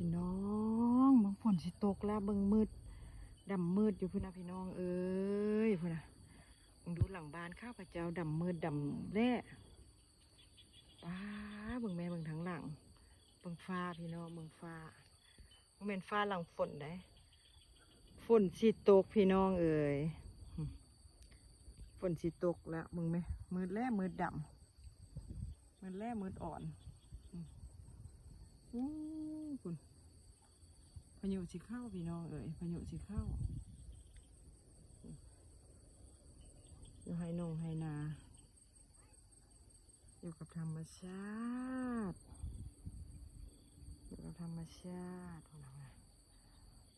พี่น้องบางฝนสิตกแล้วเบิ่งมืดดำมืดอยู่พุ่นนะพี่น้องเอ้ยพุ่นนะมึงดูหลังบ้านข้าพเจ้าดำมืดดำแร่ป้าเบิ่งแม่เบิ่งทั้งหลังเบิ่งฟ้าพี่น้องเบิ่งฟ้ามันเป็นฟ้าหลังฝนได้ฝนสิตกพี่น้องเอ้ยฝนสิตกแล้วมึงไหมมืดแร่มืดดำมืดแร่มืดอ่อนคุณพายุสิเข้าพี่น้องเอ๋ยพายุสิเข้าอยู่ไฮนงไฮนาอยู่กับธรรมชาติอยู่กับธรรมชาติ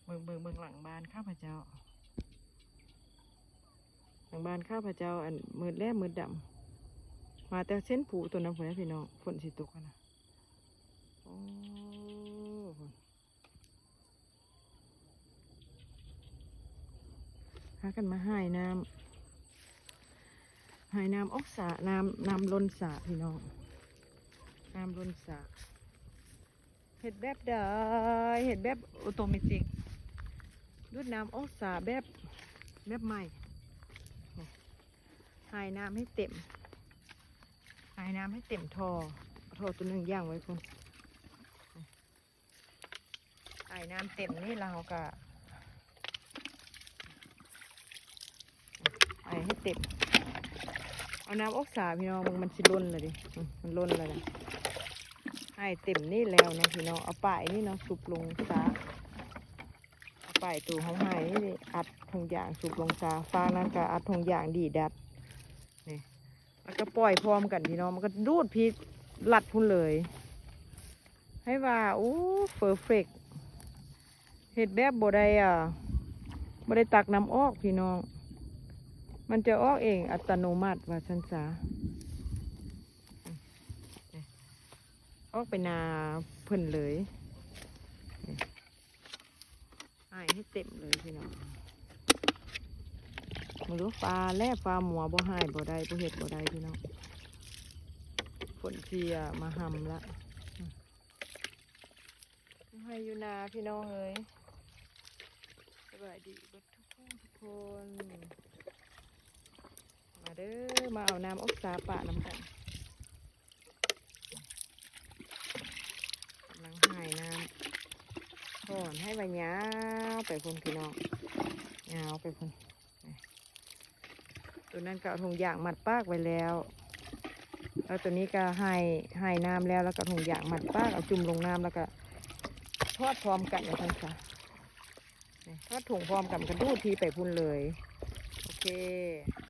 เบิ่งหลังบ้านข้าพเจ้าหลังบ้านข้าพเจ้าอันมืดแร่มืดดำมาแต่เส้นผูตัวนั้นฝนพี่น้องฝนสิตกนะโอ้หากันมาหายน้ำออกสระน้ำล้นสระพี่น้องน้ำล้นสระเห็ดแบบใดเห็ดแบบออโตเมติกดูดน้ำออกสระแบบใหม่หายน้ำให้เต็มหายน้ำให้เต็มท่อตัวหนึ่งย่างไว้คุณหายน้ำเต็มนี่เราก็หายให้เต็มเอาน้ำออกสาพี่น้องมันสิล้นเลยดิมันล้นเลยนะหายเต็มนี่แล้วเนาะพี่น้องเอาป่ายนี่เนาะสุบลงซาเอาป่ายตัวของหายนี่อัดทงยางสุบลงซาฟ้านั้นก็อัดทงยางดีดัดนี่มันก็ปล่อยพร้อมกันพี่น้องมันก็ดูดพีหลัดพุ่นเลยให้ว่าโอ้เฟอร์เฟกเห็ดแบบบ่ได้ตักน้ำออกพี่น้องมันจะออกเองอัตโนมัติว่าชันสาออกไปนาเพิ่นเลยให้เต็มเลยพี่น้องไม่รู้ปลาแล่ปลาหมัวบ่หายบ่ได้บ่เห็ดบ่ได้พี่น้องฝนเทียมาหำละให้อยู่นาพี่น้องเอ้ยสบายดีทุกคนมาเด้อมาเอาน้ำออกสาป่าน้ำกันกำลังหายน้ำก่อนให้ใบหญ้าไปคนพี่น้องยาวไปคนตัวนั้นก็เอาถุงยางมัดปากไว้แล้วตัวนี้ก็ให้น้ำแล้วก็ถุงยางมัดปากเอาจุ่มลงน้ำแล้วก็ทอดพร้อมกันอย่างนั้นค่ะทอดถุงพร้อมกันกระดูดทีไปพุ่นเลยโอเค